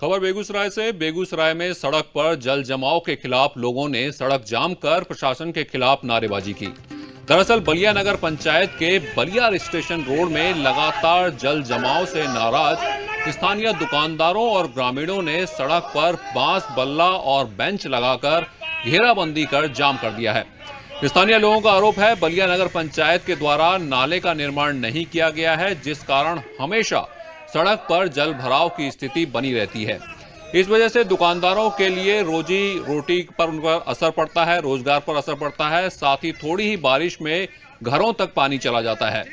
खबर बेगूसराय से। बेगूसराय में सड़क पर जल जमाव के खिलाफ लोगों ने सड़क जाम कर प्रशासन के खिलाफ नारेबाजी की। दरअसल बलिया नगर पंचायत के बलिया स्टेशन रोड में लगातार जल जमाव से नाराज स्थानीय दुकानदारों और ग्रामीणों ने सड़क पर बांस, बल्ला और बेंच लगाकर घेराबंदी कर जाम कर दिया है। स्थानीय लोगों का आरोप है बलिया नगर पंचायत के द्वारा नाले का निर्माण नहीं किया गया है, जिस कारण हमेशा सड़क पर जल भराव की स्थिति बनी रहती है। इस वजह से दुकानदारों के लिए रोजी रोटी पर उनका असर पड़ता है, रोजगार पर असर पड़ता है। साथ ही थोड़ी ही बारिश में घरों तक पानी चला जाता है।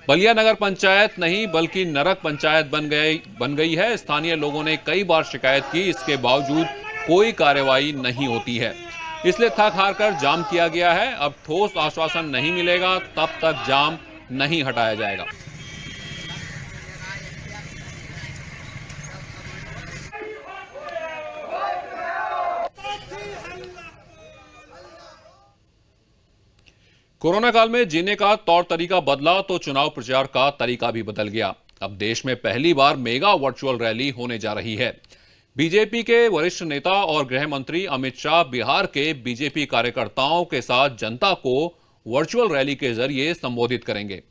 बलिया नगर पंचायत नहीं बल्कि नरक पंचायत बन गई है। स्थानीय लोगों ने कई बार शिकायत की, इसके बावजूद कोई कार्रवाई नहीं होती है। इसलिए थक हार कर जाम किया गया है। अब ठोस आश्वासन नहीं मिलेगा तब तक जाम नहीं हटाया जाएगा। कोरोना काल में जीने का तौर तरीका बदला तो चुनाव प्रचार का तरीका भी बदल गया। अब देश में पहली बार मेगा वर्चुअल रैली होने जा रही है। बीजेपी के वरिष्ठ नेता और गृह मंत्री अमित शाह बिहार के बीजेपी कार्यकर्ताओं के साथ जनता को वर्चुअल रैली के जरिए संबोधित करेंगे।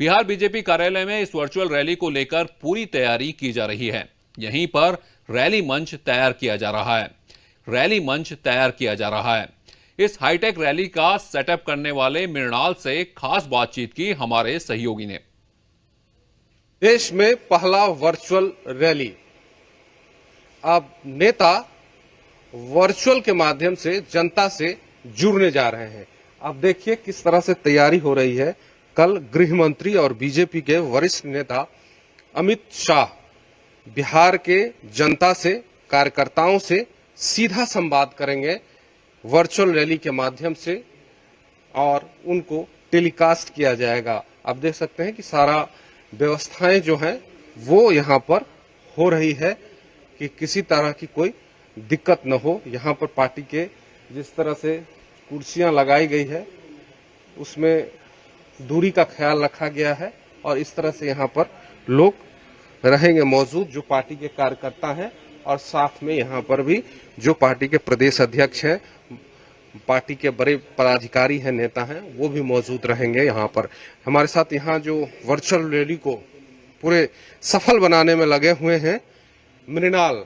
बिहार बीजेपी कार्यालय में इस वर्चुअल रैली को लेकर पूरी तैयारी की जा रही है। यहीं पर रैली मंच तैयार किया जा रहा है। इस हाईटेक रैली का सेटअप करने वाले मृणाल से खास बातचीत की हमारे सहयोगी ने। देश में पहला वर्चुअल रैली। अब नेता वर्चुअल के माध्यम से जनता से जुड़ने जा रहे हैं। अब देखिए किस तरह से तैयारी हो रही है। कल गृह मंत्री और बीजेपी के वरिष्ठ नेता अमित शाह बिहार के जनता से, कार्यकर्ताओं से सीधा संवाद करेंगे वर्चुअल रैली के माध्यम से और उनको टेलीकास्ट किया जाएगा। आप देख सकते हैं कि सारा व्यवस्थाएं जो हैं वो यहाँ पर हो रही है कि किसी तरह की कोई दिक्कत न हो। यहाँ पर पार्टी के जिस तरह से कुर्सियां लगाई गई है उसमें दूरी का ख्याल रखा गया है और इस तरह से यहाँ पर लोग रहेंगे मौजूद, जो पार्टी के कार्यकर्ता हैं और साथ में यहाँ पर भी जो पार्टी के प्रदेश अध्यक्ष हैं, पार्टी के बड़े पदाधिकारी हैं, नेता हैं, वो भी मौजूद रहेंगे यहाँ पर। हमारे साथ यहाँ जो वर्चुअल रैली को पूरे सफल बनाने में लगे हुए हैं मृणाल,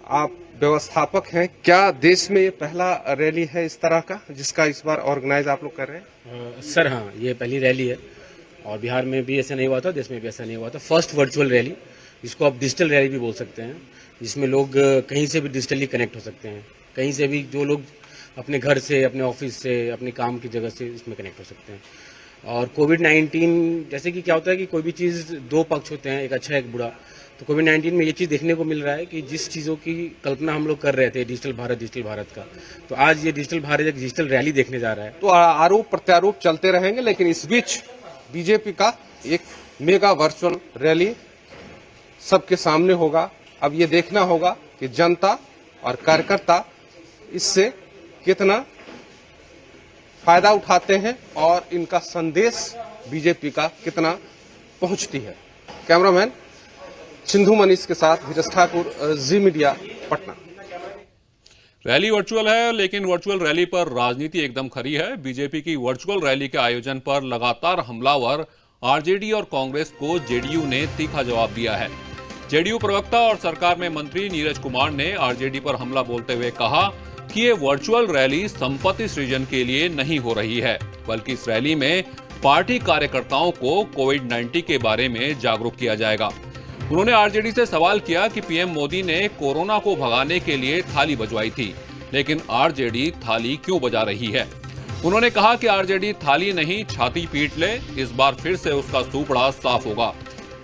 आप व्यवस्थापक हैं। क्या देश में ये पहला रैली है इस तरह का जिसका इस बार ऑर्गेनाइज आप लोग कर रहे हैं? सर हाँ, ये पहली रैली है और बिहार में भी ऐसा नहीं हुआ था, देश में भी ऐसा नहीं हुआ था। फर्स्ट वर्चुअल रैली, जिसको आप डिजिटल रैली भी बोल सकते हैं, जिसमें लोग कहीं से भी डिजिटली कनेक्ट हो सकते हैं। कहीं से भी जो लोग अपने घर से, अपने ऑफिस से, अपने काम की जगह से इसमें कनेक्ट हो सकते हैं। और कोविड-19 जैसे कि क्या होता है कि कोई भी चीज़ दो पक्ष होते हैं, एक अच्छा एक बुरा। तो कोविड-19 में ये चीज़ देखने को मिल रहा है कि जिस चीज़ों की कल्पना हम लोग कर रहे थे डिजिटल भारत का, तो आज ये डिजिटल भारत एक डिजिटल रैली देखने जा रहा है। तो आरोप प्रत्यारोप चलते रहेंगे, लेकिन इस बीच बीजेपी का एक मेगा वर्चुअल रैली सबके सामने होगा। अब ये देखना होगा कि जनता और कार्यकर्ता इससे कितना फायदा उठाते हैं और इनका संदेश बीजेपी का कितना पहुंचती है। कैमरामैन सिंधु मनीष के साथ धीरज ठाकुर, जी मीडिया, पटना। रैली वर्चुअल है, लेकिन वर्चुअल रैली पर राजनीति एकदम खरी है। बीजेपी की वर्चुअल रैली के आयोजन पर लगातार हमलावर आरजेडी और कांग्रेस को जेडीयू ने तीखा जवाब दिया है। जेडीयू प्रवक्ता और सरकार में मंत्री नीरज कुमार ने आरजेडी पर हमला बोलते हुए कहा कि ये वर्चुअल रैली संपत्ति सृजन के लिए नहीं हो रही है, बल्कि इस रैली में पार्टी कार्यकर्ताओं को कोविड-19 के बारे में जागरूक किया जाएगा। उन्होंने आरजेडी से सवाल किया कि पीएम मोदी ने कोरोना को भगाने के लिए थाली बजवाई थी, लेकिन आरजेडी थाली क्यों बजा रही है। उन्होंने कहा कि आरजेडी थाली नहीं छाती पीट ले, इस बार फिर से उसका सूपड़ा साफ होगा।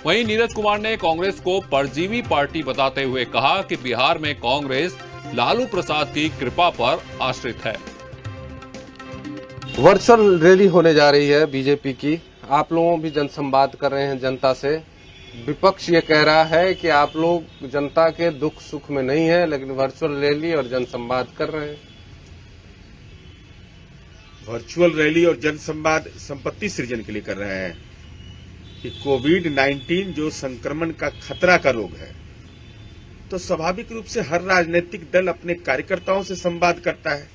वहीं नीरज कुमार ने कांग्रेस को परजीवी पार्टी बताते हुए कहा कि बिहार में कांग्रेस लालू प्रसाद की कृपा पर आश्रित है। वर्चुअल रैली होने जा रही है बीजेपी की। आप लोग भी जनसंवाद कर रहे हैं जनता से। विपक्ष ये कह रहा है कि आप लोग जनता के दुख सुख में नहीं है, लेकिन वर्चुअल रैली और जनसंवाद कर रहे हैं। वर्चुअल रैली और जनसंवाद संपत्ति सृजन के लिए कर रहे हैं कि कोविड-19 जो संक्रमण का खतरा का रोग है, तो स्वाभाविक रूप से हर राजनीतिक दल अपने कार्यकर्ताओं से संवाद करता है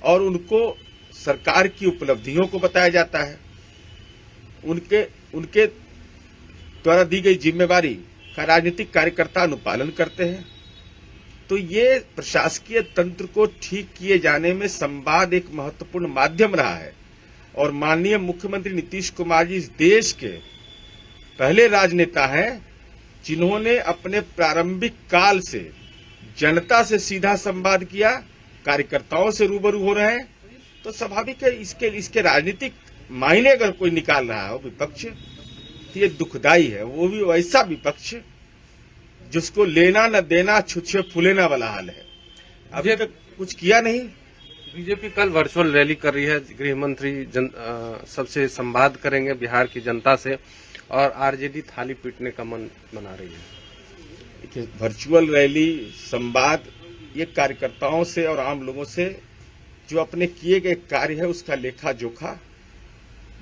और उनको सरकार की उपलब्धियों को बताया जाता है, उनके द्वारा दी गई जिम्मेवारी का राजनीतिक कार्यकर्ता अनुपालन करते हैं। तो ये प्रशासकीय तंत्र को ठीक किए जाने में संवाद एक महत्वपूर्ण माध्यम रहा है और माननीय मुख्यमंत्री नीतीश कुमार जी इस देश के पहले राजनेता हैं जिन्होंने अपने प्रारंभिक काल से जनता से सीधा संवाद किया, कार्यकर्ताओं से रूबरू हो रहे हैं। तो स्वाभाविक है इसके राजनीतिक मायने अगर कोई निकाल रहा हो विपक्ष, तो ये दुखदाई है। वो भी वैसा विपक्ष जिसको लेना न देना, छुच्छे फुलेना वाला हाल है। अभी तक कुछ किया नहीं। बीजेपी कल वर्चुअल रैली कर रही है, गृह मंत्री सबसे संवाद करेंगे बिहार की जनता से, और आरजेडी थाली पीटने का मन बना रही है। देखिए, वर्चुअल रैली, संवाद, ये कार्यकर्ताओं से और आम लोगों से जो अपने किए गए कार्य है उसका लेखा जोखा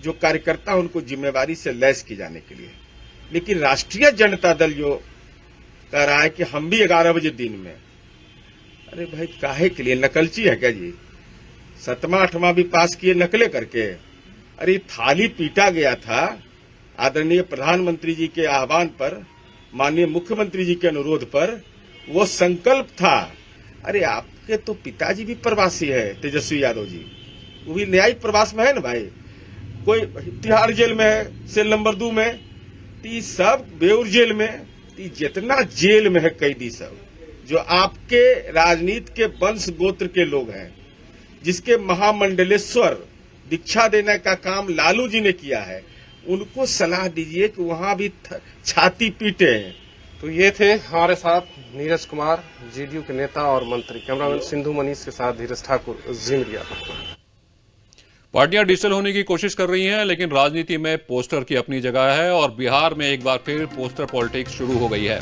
जो कार्यकर्ता उनको जिम्मेवारी से लैस की जाने के लिए। लेकिन राष्ट्रीय जनता दल जो कह रहा है कि हम भी 11 बजे दिन में, अरे भाई काहे के लिए? नकलची है क्या जी? 7वां 8वां भी पास किए नकले करके। अरे थाली पीटा गया था आदरणीय प्रधानमंत्री जी के आह्वान पर, माननीय मुख्यमंत्री जी के अनुरोध पर, वो संकल्प था। अरे आपके तो पिताजी भी प्रवासी है, तेजस्वी यादव जी, वो भी न्यायिक प्रवास में है ना भाई। कोई तिहाड़ जेल में है, सेल नंबर 2 में, ती सब बेउर जेल में, ती जितना जेल में है कैदी सब जो आपके राजनीति के वंश गोत्र के लोग हैं, जिसके महामंडलेश्वर दीक्षा देने का काम लालू जी ने किया है, उनको सलाह दीजिए कि वहां भी छाती पीटे। तो ये थे हमारे साथ नीरज कुमार, जेडीयू के नेता और मंत्री। कैमरामैन सिंधु मनीष के साथ धीरज ठाकुर, जी मीडिया। पार्टियां डिजिटल होने की कोशिश कर रही हैं, लेकिन राजनीति में पोस्टर की अपनी जगह है और बिहार में एक बार फिर पोस्टर पॉलिटिक्स शुरू हो गई है।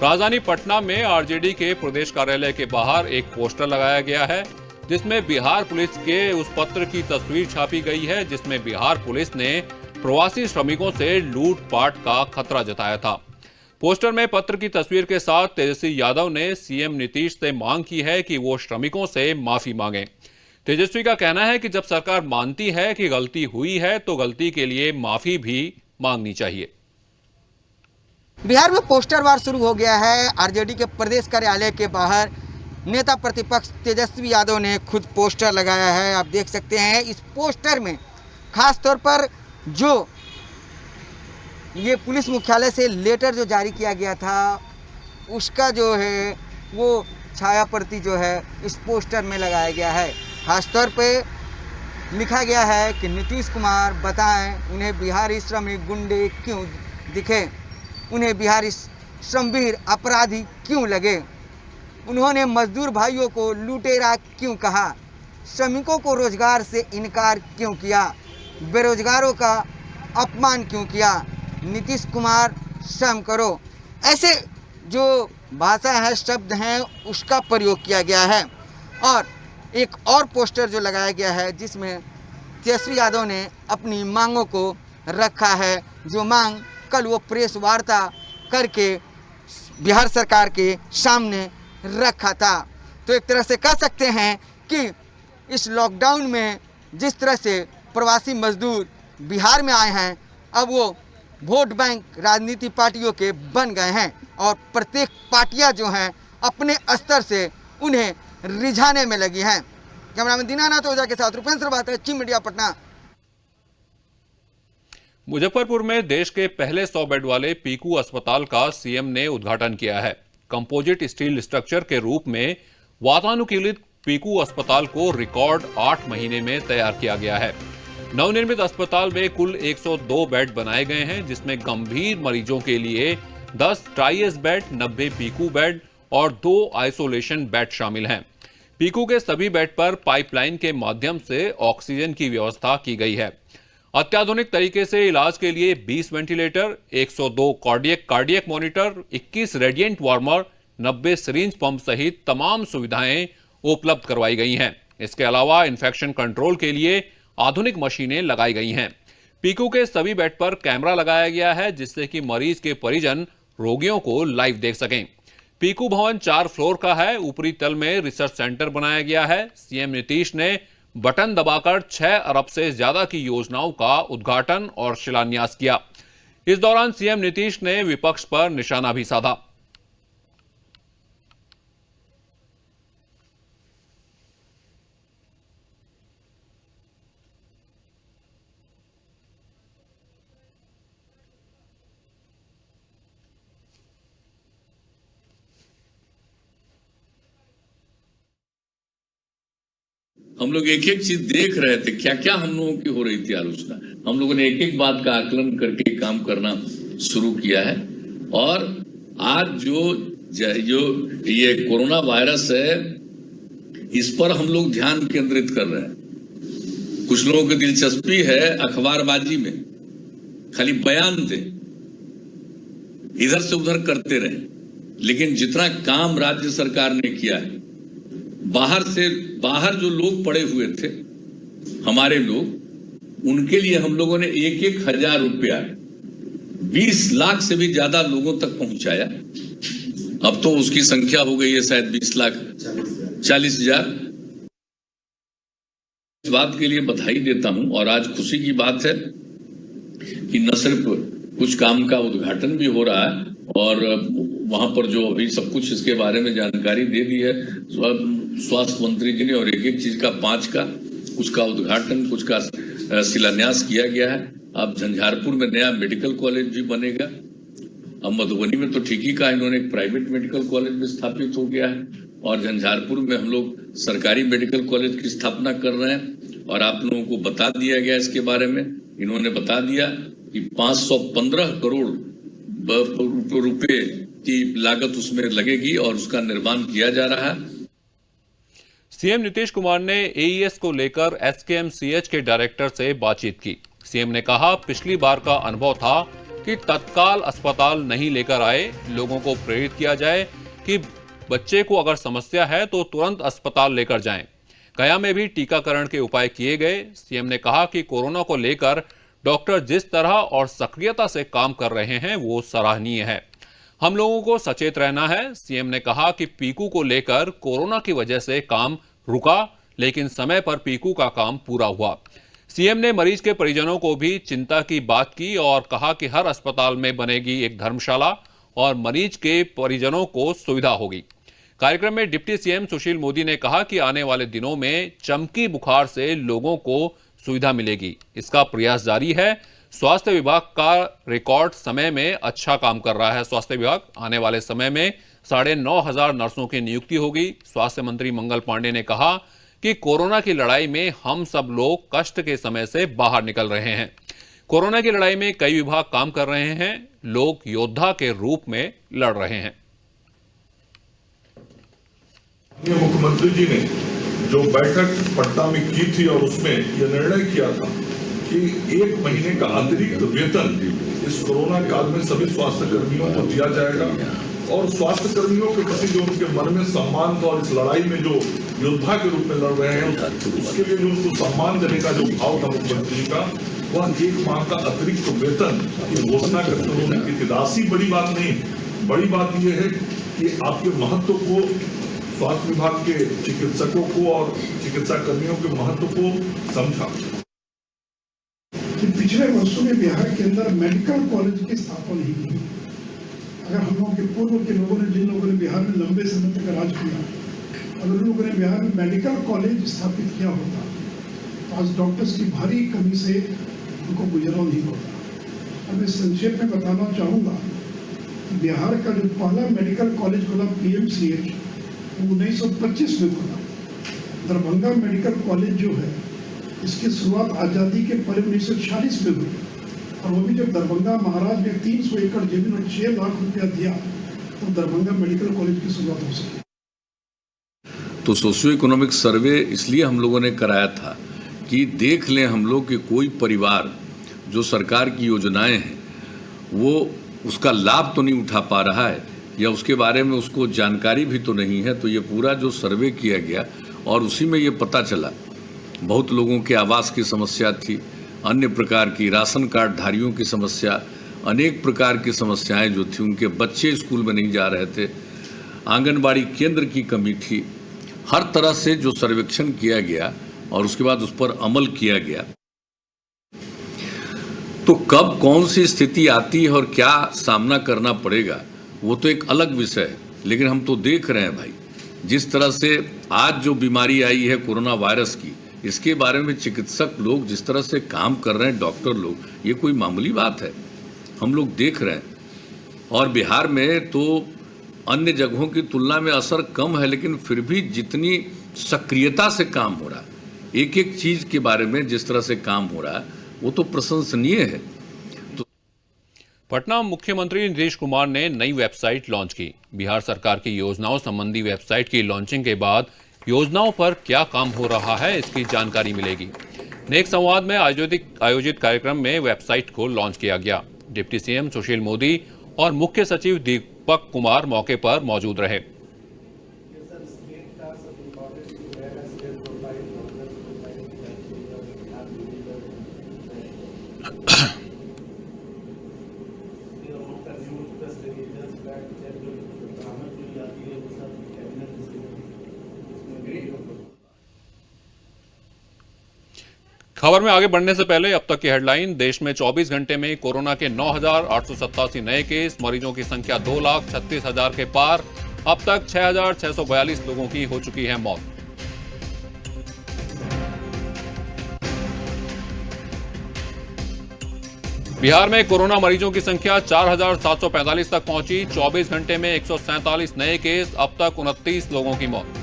राजधानी पटना में आरजेडी के प्रदेश कार्यालय के बाहर एक पोस्टर लगाया गया है जिसमें बिहार पुलिस के उस पत्र की तस्वीर छापी गई है जिसमें बिहार पुलिस ने प्रवासी श्रमिकों से लूटपाट का खतरा जताया था। पोस्टर में पत्र की तस्वीर के साथ तेजस्वी यादव ने सीएम नीतीश से मांग की है कि वो श्रमिकों से माफी मांगें। तेजस्वी का कहना है कि जब सरकार मानती है कि गलती हुई है तो गलती के लिए माफी भी मांगनी चाहिए। बिहार में पोस्टर वार शुरू हो गया है। आरजेडी के प्रदेश कार्यालय के बाहर नेता प्रतिपक्ष तेजस्वी यादव ने खुद पोस्टर लगाया है। आप देख सकते हैं इस पोस्टर में खास तौर पर जो ये पुलिस मुख्यालय से लेटर जो जारी किया गया था उसका जो है वो छाया प्रति जो है इस पोस्टर में लगाया गया है। खासतौर पे लिखा गया है कि नीतीश कुमार बताएं उन्हें बिहारी श्रमिक गुंडे क्यों दिखे, उन्हें बिहारी श्रमवीर अपराधी क्यों लगे, उन्होंने मजदूर भाइयों को लुटेरा क्यों कहा, श्रमिकों को रोजगार से इनकार क्यों किया, बेरोजगारों का अपमान क्यों किया, नीतीश कुमार शर्म करो। ऐसे जो भाषा है, शब्द हैं, उसका प्रयोग किया गया है। और एक और पोस्टर जो लगाया गया है जिसमें तेजस्वी यादव ने अपनी मांगों को रखा है, जो मांग कल वो प्रेस वार्ता करके बिहार सरकार के सामने रखा था। तो एक तरह से कह सकते हैं कि इस लॉकडाउन में जिस तरह से प्रवासी मजदूर बिहार में आए हैं, अब वो वोट बैंक राजनीति पार्टियों के बन गए हैं और प्रत्येक पार्टियां जो हैं अपने स्तर से उन्हें रिझाने में लगी हैं। कैमरामैन दीनानाथ ओझा के साथ रुपेंद्र बात है, जी मीडिया पटना। मुजफ्फरपुर में देश के पहले 100 बेड वाले पीकू अस्पताल का सीएम ने उद्घाटन किया है। कंपोजिट स्टील स्ट्रक्चर के रूप में वातानुकूलित पीकू अस्पताल को रिकॉर्ड 8 महीने में तैयार किया गया है। नवनिर्मित अस्पताल में कुल 102 बेड बनाए गए हैं, जिसमें गंभीर मरीजों के लिए 10 ट्राइएस बेड, 90 पीकू बेड और 2 आइसोलेशन बेड शामिल हैं। पीकू के सभी बेड पर पाइपलाइन के माध्यम से ऑक्सीजन की व्यवस्था की गई है। अत्याधुनिक तरीके से इलाज के लिए 20 ventilator, 102 cardiac monitor, 21 radiant warmer, 90 syringe pump सहित तमाम सुविधाएं उपलब्ध करवाई गई हैं। इसके अलावा इन्फेक्शन कंट्रोल के लिए आधुनिक मशीनें लगाई गई हैं। पीकू के सभी बेड पर कैमरा लगाया गया है जिससे कि मरीज के परिजन रोगियों को लाइव देख सकें। पीकू भवन 4 फ्लोर का है। ऊपरी तल में रिसर्च सेंटर बनाया गया है। सीएम नीतीश ने बटन दबाकर 6 अरब से ज्यादा की योजनाओं का उद्घाटन और शिलान्यास किया। इस दौरान सीएम नीतीश ने विपक्ष पर निशाना भी साधा। हम लोग एक एक चीज देख रहे थे, क्या क्या हम लोगों की हो रही थी आलोचना। हम लोगों ने एक एक बात का आकलन करके काम करना शुरू किया है। और आज जो ये कोरोना वायरस है, इस पर हम लोग ध्यान केंद्रित कर रहे हैं। कुछ लोगों की दिलचस्पी है अखबारबाजी में, खाली बयान दे, इधर से उधर करते रहे। लेकिन जितना काम राज्य सरकार ने किया है, बाहर जो लोग पड़े हुए थे, हमारे लोग, उनके लिए हम लोगों ने 1,000 रुपया 20 लाख से भी ज्यादा लोगों तक पहुंचाया। अब तो उसकी संख्या हो गई है शायद 20,40,000। इस बात के लिए बधाई देता हूं। और आज खुशी की बात है कि न सिर्फ कुछ काम का उद्घाटन भी हो रहा है, और वहां पर जो अभी सब कुछ इसके बारे में जानकारी दे दी है स्वास्थ्य मंत्री जी ने, और एक एक चीज का 5 का, कुछ का उद्घाटन, कुछ का शिलान्यास किया गया है। अब झंझारपुर में नया मेडिकल कॉलेज भी बनेगा। अब मधुबनी में तो ठीक ही कहा इन्होंने, एक प्राइवेट मेडिकल कॉलेज भी स्थापित हो गया है। और झंझारपुर में हम लोग सरकारी मेडिकल कॉलेज की स्थापना कर रहे हैं। और आप लोगों को बता दिया गया इसके बारे में, इन्होंने बता दिया कि 515 करोड़ रुपए की लागत उसमें लगेगी और उसका निर्माण किया जा रहा है। सीएम नीतीश कुमार ने एईएस को लेकर एसकेएमसीएच के डायरेक्टर से बातचीत की। सीएम ने कहा, पिछली बार का अनुभव था कि तत्काल अस्पताल नहीं लेकर आए, लोगों को प्रेरित किया जाए कि बच्चे को अगर समस्या है तो तुरंत अस्पताल लेकर जाएं। गया में भी टीकाकरण के उपाय किए गए। सीएम ने कहा कि कोरोना को लेकर डॉक्टर जिस तरह और सक्रियता से काम कर रहे हैं वो सराहनीय है। हम लोगों को सचेत रहना है। सीएम ने कहा कि पीकू को लेकर कोरोना की वजह से काम रुका, लेकिन समय पर पीकू का काम पूरा हुआ। सीएम ने मरीज के परिजनों को भी चिंता की बात की और कहा कि हर अस्पताल में बनेगी एक धर्मशाला और मरीज के परिजनों को सुविधा होगी। कार्यक्रम में डिप्टी सीएम सुशील मोदी ने कहा कि आने वाले दिनों में चमकी बुखार से लोगों को सुविधा मिलेगी। इसका प्रयास जारी है। स्वास्थ्य विभाग का रिकॉर्ड समय में अच्छा काम कर रहा है। स्वास्थ्य विभाग आने वाले समय में 9,500 नर्सों की नियुक्ति होगी। स्वास्थ्य मंत्री मंगल पांडे ने कहा कि कोरोना की लड़ाई में हम सब लोग कष्ट के समय से बाहर निकल रहे हैं। कोरोना की लड़ाई में कई विभाग काम कर रहे हैं। लोग योद्धा के रूप में लड़ रहे हैं। मुख्यमंत्री जी ने जो बैठक पटना में की थी और उसमें यह निर्णय किया था कि 1 महीने का अतिरिक्त वेतन इस कोरोना काल में सभी स्वास्थ्य कर्मियों को दिया जाएगा। और स्वास्थ्य कर्मियों के प्रति जो उनके मन में सम्मान था और इस लड़ाई में जो योद्धा के रूप में लड़ रहे हैं, उसके लिए जो उनको सम्मान देने का जो भाव था मुख्यमंत्री जी का, वह 1 माह का अतिरिक्त वेतन की घोषणा करते उन्होंने की थी। राशि बड़ी बात नहीं, बड़ी बात यह है कि आपके महत्व को, स्वास्थ्य विभाग के चिकित्सकों को और चिकित्सा कर्मियों के महत्व को समझा। पिछले वर्षों में बिहार के अंदर मेडिकल कॉलेज की स्थापना नहीं की। अगर हम लोगों के पूर्व के लोगों ने, जिन लोगों ने बिहार में लंबे समय तक राज किया, अगर उन लोगों ने बिहार में मेडिकल कॉलेज स्थापित किया होता तो आज डॉक्टर्स की भारी कमी से उनको गुजरा नहीं होता। अब मैं संक्षेप में बताना चाहूँगा कि बिहार का जो पहला मेडिकल कॉलेज खुला PMCH 1925 में खुला। दरभंगा मेडिकल कॉलेज जो है, इसकी शुरुआत आज़ादी के पहले 1946 में हुई, और वो भी जब दरभंगा महाराज ने 300 एकड़ जमीन और 6 लाख रुपया दिया तो दरभंगा मेडिकल कॉलेज की शुरुआत हो सकी। तो सोशियो इकोनॉमिक सर्वे इसलिए हम लोगों ने कराया था कि देख लें हम लोग कि कोई परिवार जो सरकार की योजनाएं हैं वो उसका लाभ तो नहीं उठा पा रहा है, या उसके बारे में उसको जानकारी भी तो नहीं है। तो ये पूरा जो सर्वे किया गया और उसी में ये पता चला, बहुत लोगों के आवास की समस्या थी, अन्य प्रकार की राशन कार्ड धारियों की समस्या, अनेक प्रकार की समस्याएं जो थी, उनके बच्चे स्कूल में नहीं जा रहे थे, आंगनबाड़ी केंद्र की कमी थी। हर तरह से जो सर्वेक्षण किया गया और उसके बाद उस पर अमल किया गया, तो कब कौन सी स्थिति आती है और क्या सामना करना पड़ेगा वो तो एक अलग विषय है। लेकिन हम तो देख रहे हैं भाई, जिस तरह से आज जो बीमारी आई है कोरोना वायरस की, इसके बारे में चिकित्सक लोग जिस तरह से काम कर रहे हैं, डॉक्टर लोग, ये कोई मामूली बात है, हम लोग देख रहे हैं। और बिहार में तो अन्य जगहों की तुलना में असर कम है, लेकिन फिर भी जितनी सक्रियता से काम हो रहा है, एक एक चीज के बारे में जिस तरह से काम हो रहा है, वो तो प्रशंसनीय है। पटना मुख्यमंत्री नीतीश कुमार ने नई वेबसाइट लॉन्च की। बिहार सरकार की योजनाओं संबंधी वेबसाइट की लॉन्चिंग के बाद योजनाओं पर क्या काम हो रहा है, इसकी जानकारी मिलेगी। नेक संवाद में आयोजित कार्यक्रम में वेबसाइट को लॉन्च किया गया। डिप्टी सीएम सुशील मोदी और मुख्य सचिव दीपक कुमार मौके पर मौजूद रहे। खबर में आगे बढ़ने से पहले अब तक की हेडलाइन। देश में 24 घंटे में कोरोना के 9,887 नए केस, मरीजों की संख्या 2,36,000 के पार। अब तक 6,642 लोगों की हो चुकी है मौत। बिहार में कोरोना मरीजों की संख्या 4,745 तक पहुंची। 24 घंटे में 147 नए केस, अब तक 29 लोगों की मौत।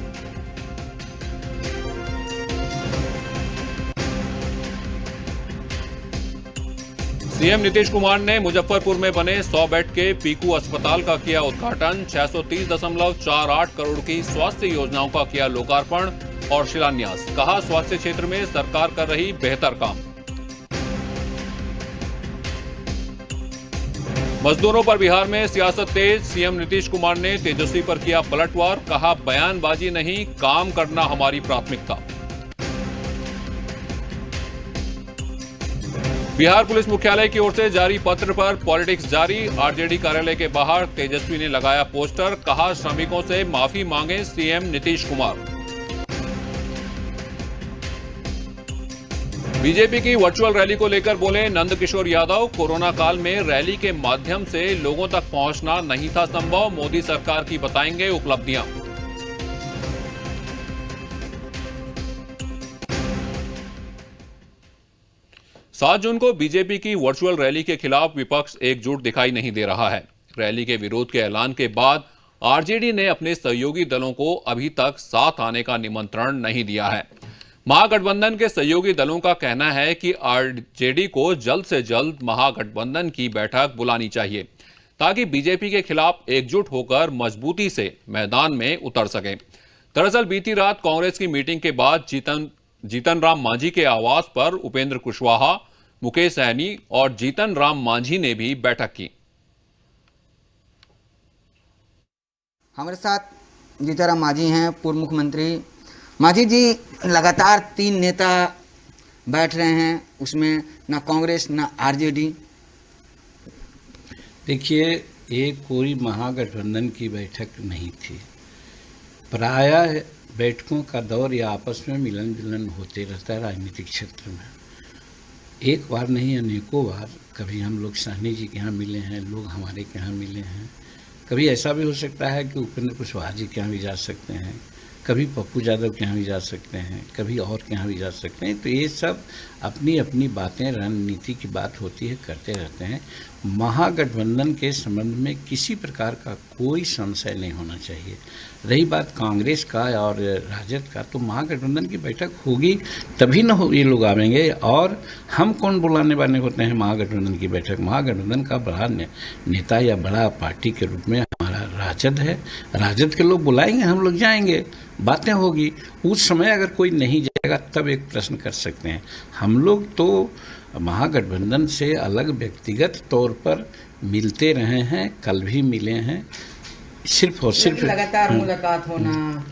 सीएम नीतीश कुमार ने मुजफ्फरपुर में बने 100 बेड के पीकू अस्पताल का किया उद्घाटन। 630.48 करोड़ की स्वास्थ्य योजनाओं का किया लोकार्पण और शिलान्यास। कहा, स्वास्थ्य क्षेत्र में सरकार कर रही बेहतर काम। मजदूरों पर बिहार में सियासत तेज। सीएम नीतीश कुमार ने तेजस्वी पर किया पलटवार। कहा, बयानबाजी नहीं, काम करना हमारी प्राथमिकता। बिहार पुलिस मुख्यालय की ओर से जारी पत्र पर पॉलिटिक्स जारी। आरजेडी कार्यालय के बाहर तेजस्वी ने लगाया पोस्टर। कहा, श्रमिकों से माफी मांगे सीएम नीतीश कुमार। बीजेपी की वर्चुअल रैली को लेकर बोले नंदकिशोर यादव। कोरोना काल में रैली के माध्यम से लोगों तक पहुंचना नहीं था संभव। मोदी सरकार की बताएंगे उपलब्धियां। 7 जून को बीजेपी की वर्चुअल रैली के खिलाफ विपक्ष एकजुट दिखाई नहीं दे रहा है। रैली के विरोध के ऐलान के बाद आरजेडी ने अपने सहयोगी दलों को अभी तक साथ आने का निमंत्रण नहीं दिया है। महागठबंधन के सहयोगी दलों का कहना है कि आरजेडी को जल्द से जल्द महागठबंधन की बैठक बुलानी चाहिए ताकि बीजेपी के खिलाफ एकजुट होकर मजबूती से मैदान में उतर सके। दरअसल बीती रात कांग्रेस की मीटिंग के बाद जीतन राम मांझी के आवास पर उपेंद्र कुशवाहा, मुकेश सहनी और जीतन राम मांझी ने भी बैठक की। हमारे साथ जीतन राम मांझी हैं, पूर्व मुख्यमंत्री। मांझी जी, लगातार 3 नेता बैठ रहे हैं, उसमें ना कांग्रेस ना आरजेडी। देखिए, ये कोई महागठबंधन की बैठक नहीं थी। प्रायः बैठकों का दौर या आपस में मिलन जुलन होते रहता है राजनीतिक क्षेत्र में। एक बार नहीं, अनेकों बार कभी हम लोग सहनी जी के यहाँ मिले हैं, लोग हमारे के यहाँ मिले हैं। कभी ऐसा भी हो सकता है कि उपेंद्र कुशवाहा जी के यहाँ भी जा सकते हैं, कभी पप्पू यादव के यहाँ भी जा सकते हैं, कभी और के यहाँ भी जा सकते हैं। तो ये सब अपनी अपनी बातें, रणनीति की बात होती है, करते रहते हैं। महागठबंधन के संबंध में किसी प्रकार का कोई संशय नहीं होना चाहिए। रही बात कांग्रेस का और राजद का, तो महागठबंधन की बैठक होगी तभी न हो ये लोग आवेंगे। और हम कौन बुलाने वाले होते हैं महागठबंधन की बैठक? महागठबंधन का बड़ा नेता या बड़ा पार्टी के रूप में हमारा राजद है। राजद के लोग बुलाएंगे, हम लोग जाएंगे, बातें होगी। उस समय अगर कोई नहीं जाएगा तब एक प्रश्न कर सकते हैं। हम लोग तो महागठबंधन से अलग व्यक्तिगत तौर पर मिलते रहे हैं, कल भी मिले हैं। सिर्फ और सिर्फ लगातार मुलाकात होना,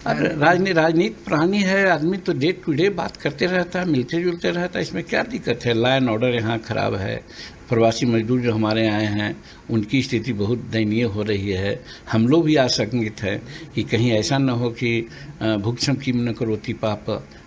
राजनीति प्राणी है, आदमी तो डे टू डे बात करते रहता है, मिलते जुलते रहता है। इसमें क्या दिक्कत है? लॉ एंड ऑर्डर यहाँ खराब है। प्रवासी मजदूर जो हमारे आए हैं उनकी स्थिति बहुत दयनीय हो रही है। हम लोग भी आशंकित हैं कि कहीं ऐसा न हो कि भुक्षम किम न करोति पाप,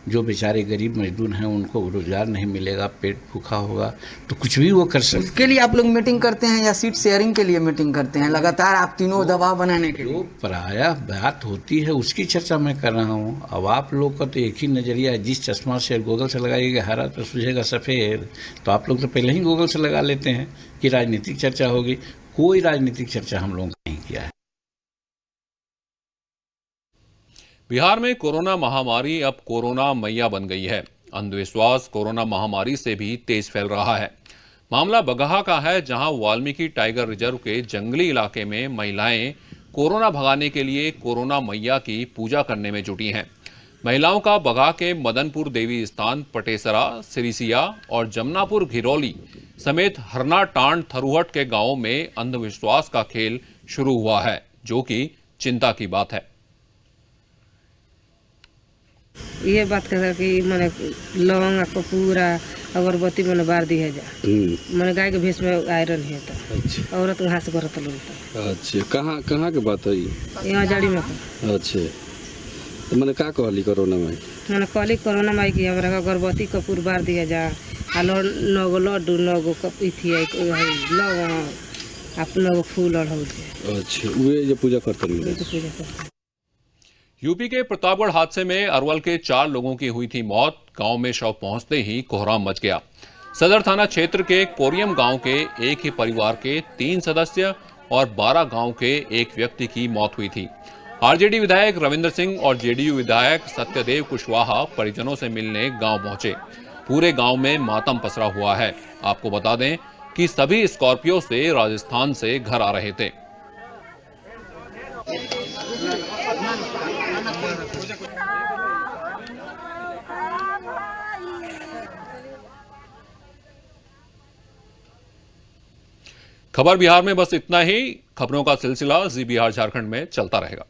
जो बेचारे गरीब मजदूर हैं उनको रोजगार नहीं मिलेगा, पेट भूखा होगा, तो कुछ भी वो कर सकते। उसके लिए आप लोग मीटिंग करते हैं या सीट शेयरिंग के लिए मीटिंग करते हैं लगातार आप तीनों दबाव बनाने के लिए? जो प्रायः बात होती है उसकी चर्चा मैं कर रहा हूँ। अब आप लोग का तो एक ही नजरिया है, जिस चश्मा से गूगल से लगाइएगा हरा तो सूझेगा सफ़ेद, तो आप लोग तो पहले ही गूगल से लगा लेते हैं कि राजनीतिक चर्चा होगी। कोई राजनीतिक चर्चा हम लोगों ने नहीं किया है। बिहार में कोरोना महामारी अब कोरोना मैया बन गई है। अंधविश्वास कोरोना महामारी से भी तेज फैल रहा है। मामला बगहा का है, जहां वाल्मीकि टाइगर रिजर्व के जंगली इलाके में महिलाएं कोरोना भगाने के लिए कोरोना मैया की पूजा करने में जुटी हैं। महिलाओं का बगहा के मदनपुर देवी स्थान, पटेसरा, सिरिसिया और जमनापुर घिरौली समेत हरना टांड थरुहट के गांवों में अंधविश्वास का खेल शुरू हुआ है, जो कि चिंता की बात है। ये बात कह कि मैंने लौंग कपूरा अगरबत्ती मैंने बार दी है जा मैंने गाय के भैंस में आयरन है तो अच्छा औरत घास करत लोग। अच्छा कहाँ के बात है यहाँ जड़ी में अच्छा तो मैंने का कहली कोरोना में मैंने कहली कोरोना में कि हमारा अगरबत्ती कपूर बार दिया जा नगो लड्डू नगो थी लौंग आप नगो फूल और अच्छा वे जो पूजा करते यूपी के प्रतापगढ़ हादसे में अरवल के 4 लोगों की हुई थी मौत। गांव में शव पहुंचते ही कोहराम मच गया। सदर थाना क्षेत्र के कोरियम गांव के एक ही परिवार के 3 सदस्य और 12 गांव के एक व्यक्ति की मौत हुई थी। आरजेडी विधायक रविंद्र सिंह और जेडीयू विधायक सत्यदेव कुशवाहा परिजनों से मिलने गांव पहुंचे। पूरे गांव में मातम पसरा हुआ है। आपको बता दें कि सभी स्कॉर्पियो से राजस्थान से घर आ रहे थे। खबर बिहार में बस इतना ही। खबरों का सिलसिला जी बिहार झारखंड में चलता रहेगा।